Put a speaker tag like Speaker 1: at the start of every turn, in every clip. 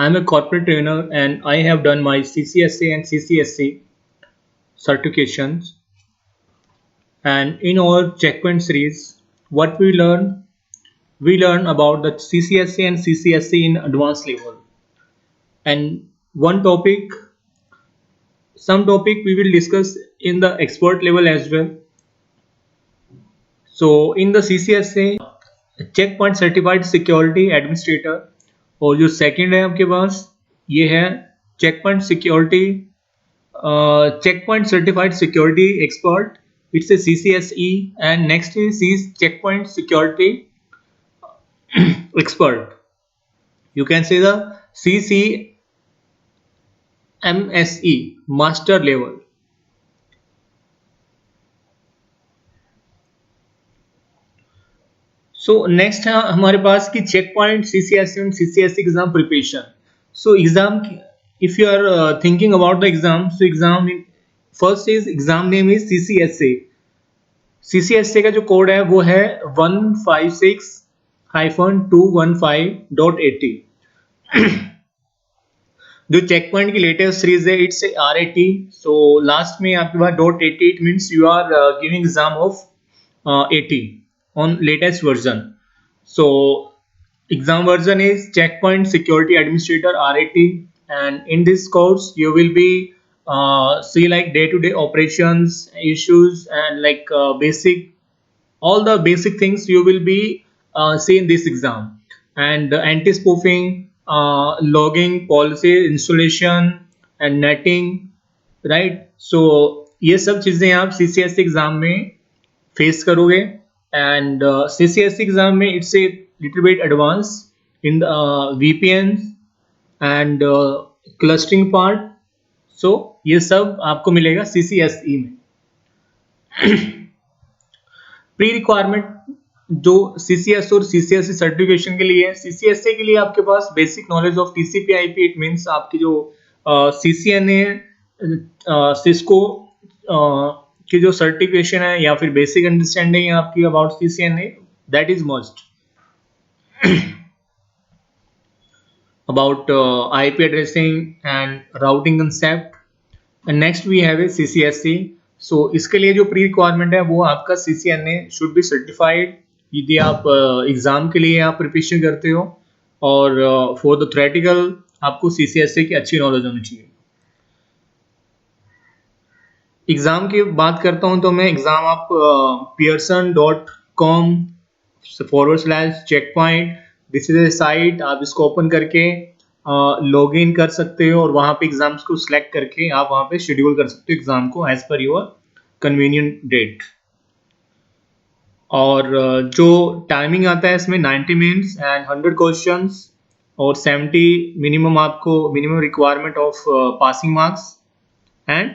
Speaker 1: I'm a corporate trainer and I have done my CCSA and CCSC certifications. And in our checkpoint series, what we learn about the CCSA and CCSC in advanced level. And one topic, some topic we will discuss in the expert level as well. So in the CCSA, check certified security administrator, और जो second है आपके पास ये है check point security check point certified security expert. It's a CCSE and next is check point security expert. You can say the CCMSE master level. So next है हमारे पास कि check point CCSE and CCSE exam preparation. So exam if you are thinking about the exam, so exam first is exam name is CCSA. CCSA का जो code है वो है 156-215.80. जो चेक पॉइंट की लेटेस्ट सीरीज है इट्स R80. सो लास्ट में आपके पास .80 it means you are giving exam of 80 on latest version. So exam version is checkpoint security administrator R80, and in this course you will be see like day-to-day operations issues and like basic all the basic things you will be see in this exam, and anti-spoofing, logging policy installation and netting, right? So ये सब चीजें आप CCSE exam में face करोगे. And CCSE exam में it's a little bit advance in VPN and clustering part. So ये सब आपको मिलेगा CCSE में. प्री रिक्वायरमेंट जो CCS और CCSE सर्टिफिकेशन के लिए है, CCSA के लिए आपके पास basic knowledge of TCP/IP. It means आपकी जो CCNA सिस्को की जो सर्टिफिकेशन है या फिर बेसिक अंडरस्टैंडिंग है आपकी about CCNA, that is must. About IP addressing and routing concept. And next we have a CCSE. So इसके लिए जो प्री रिक्वायरमेंट है वो आपका CCNA शुड बी सर्टिफाइड यदि आप एग्जाम के लिए आप प्रिपरेशन करते हो, और फॉर द थ्योरेटिकल आपको CCSA की अच्छी नॉलेज होनी चाहिए. एग्जाम की बात करता हूं तो मैं एग्जाम आप pearson.com/checkpoint, this is A site. आप इसको ओपन करके लॉग इन कर सकते हो और वहां पे एग्जाम्स को सिलेक्ट करके आप वहां पे शेड्यूल कर सकते हो एग्जाम को as per your convenient date. और जो टाइमिंग आता है इसमें 90 मिनट्स एंड 100 क्वेश्चंस और 70 minimum requirement of passing marks and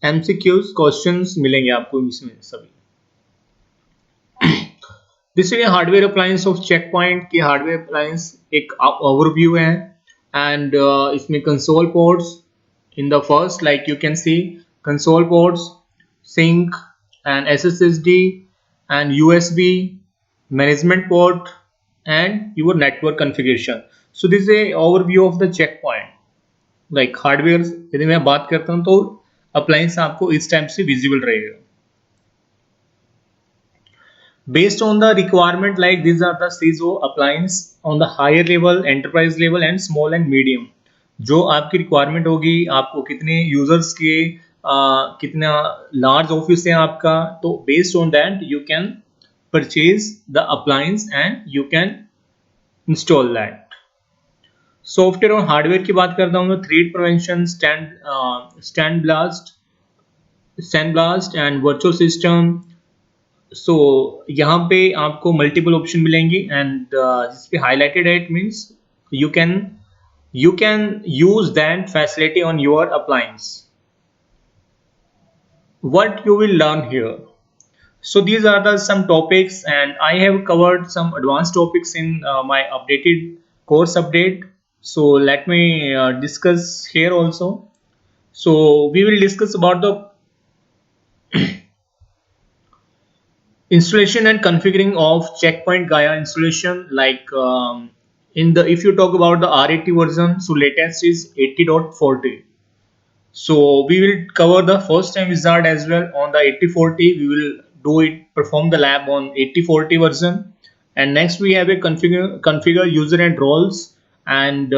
Speaker 1: MCQs questions मिलेंगे आपको इसमें सभी. This is hardware appliance of check point की हार्डवेयर अप्लायंस एक ओवरव्यू है. एंड इसमें console ports in the first, like you can see console ports, sync and SSD and USB, management port and your network configuration. So this is a overview of the check point. Like hardware यदि मैं बात करता हूं तो appliance आपको इस type से visible रहेगा. Based on the requirement, like these are the CISO appliance on the higher level, enterprise level and small and medium. जो आपकी रिक्वायरमेंट होगी, आपको कितने यूजर्स के कितना लार्ज ऑफिस है आपका, तो based on that you can purchase the appliance and you can install that. Software और हार्डवेयर की बात करता हूँ, threat prevention, sandblast and virtual system. So यहाँ पे आपको मल्टीपल ऑप्शन मिलेंगे एंड जिस पे हाईलाइटेड है it means you can use that facility on your appliance. What you will learn here. So these are the some topics and I have covered some advanced topics in my updated course update. So let me discuss here also. So we will discuss about the installation and configuring of checkpoint Gaia installation, like In the, if you talk about the R80 version, so latest is 80.40. So we will cover the first time wizard as well on the 8040. We will do it, perform the lab on 8040 version, and next we have a configure user and roles, and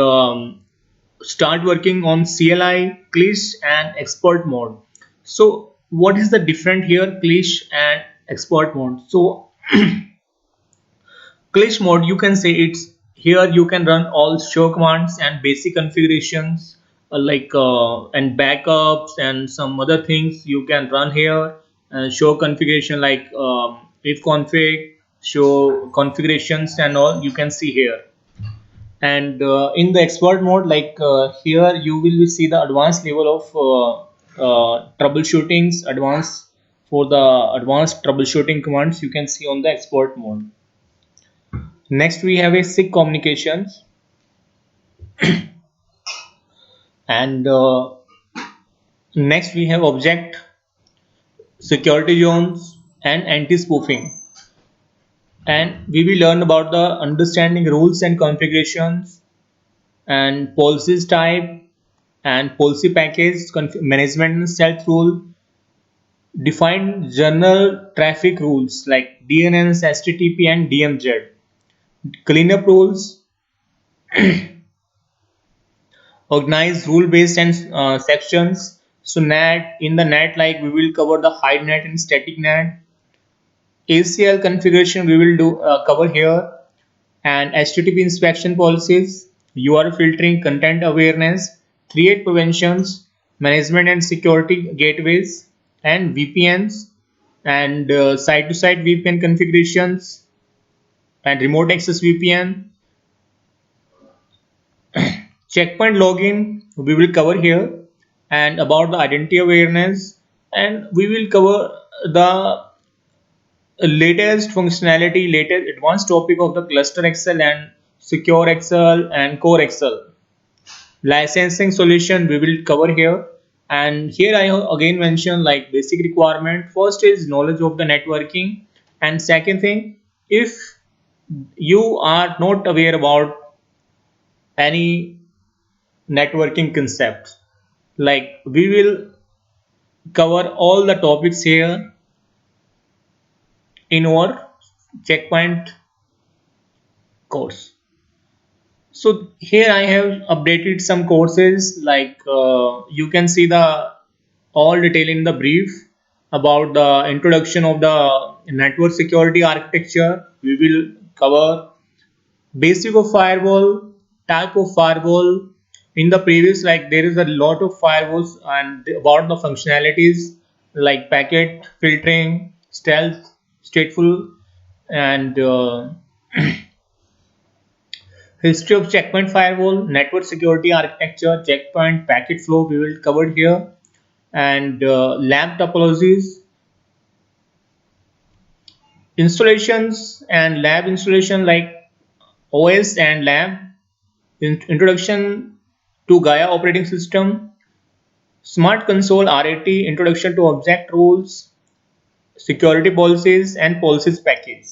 Speaker 1: start working on CLI, Clish, and expert mode. So what is the different here, Clish and expert mode? So Clish mode, you can say it's here you can run all show commands and basic configurations, and backups and some other things you can run here. Show configuration like if config, show configurations and all you can see here. And in the expert mode, here you will see the advanced level of troubleshootings, advanced for the advanced troubleshooting commands you can see on the expert mode. Next we have a SIG communications, and next we have object security zones and anti-spoofing, and we will learn about the understanding rules and configurations and policies type and policy package management and stealth rule, define general traffic rules like DNS, HTTP and DMZ, cleanup rules, organize rule based and sections. So NAT, in the NAT, like we will cover the hide NAT and static NAT. ACL configuration we will do cover here, and HTTP inspection policies, URL filtering, content awareness, threat preventions, management and security gateways, and VPNs, and site-to-site VPN configurations, and remote access VPN. Checkpoint login we will cover here, and about the identity awareness, and we will cover the latest functionality, latest advanced topic of the cluster XL and secure XL and core XL. Licensing solution we will cover here, and here I again mention like basic requirement. First is knowledge of the networking, and second thing, if you are not aware about any networking concepts, like we will cover all the topics here in our checkpoint course. So here I have updated some courses, like you can see the all detail in the brief about the introduction of the network security architecture. We will cover basic of firewall, type of firewall. In the previous, like there is a lot of firewalls and about the functionalities like packet filtering, stealth, stateful, and history of checkpoint firewall, network security architecture, checkpoint packet flow we will cover here, and lab topologies, installations and lab installation like OS and lab, introduction to Gaia operating system, smart console R80, introduction to object rules, security policies and policies package.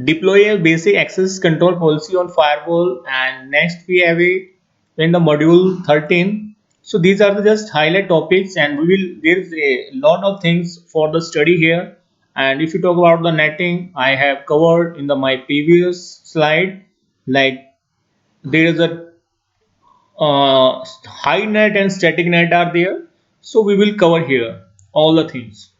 Speaker 1: Deploy a basic access control policy on firewall, and next we have a in the module 13. So these are the just highlight topics, and we will there is a lot of things for the study here. And if you talk about the netting, I have covered in the my previous slide, like there is a high net and static net are there, so we will cover here all the things.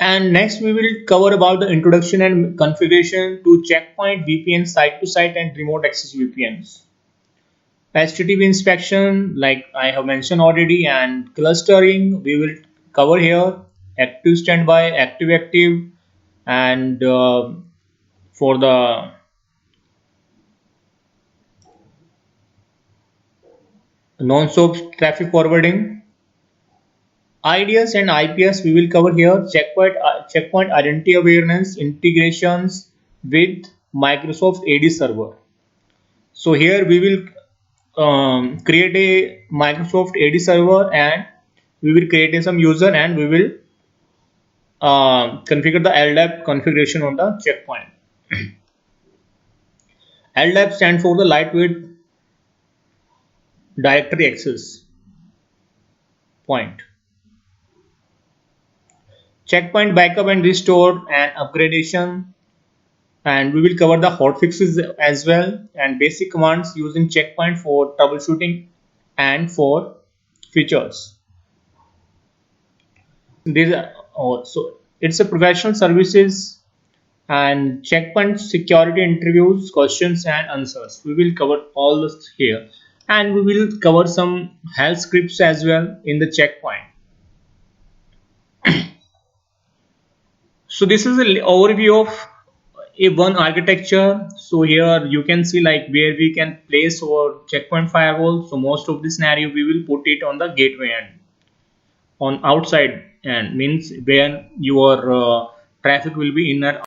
Speaker 1: And next we will cover about the introduction and configuration to checkpoint VPN, site to site and remote access VPNs, HTTP inspection like I have mentioned already, and clustering we will cover here, active standby, active active, and for the non-SOAP traffic forwarding, IDS and IPS we will cover here, checkpoint identity awareness, integrations with Microsoft AD server. So here we will create a Microsoft AD server, and we will create some user, and we will configure the LDAP configuration on the checkpoint. LDAP stands for the lightweight directory access point. Checkpoint backup and restore and upgradation, and we will cover the hotfixes as well and basic commands using checkpoint for troubleshooting and for features. These are also, it's a professional services and checkpoint security interviews, questions and answers. We will cover all this here, and we will cover some health scripts as well in the checkpoint. So this is an overview of a one architecture. So here you can see like where we can place our checkpoint firewall. So most of the scenario we will put it on the gateway end, on outside end, means where your traffic will be inner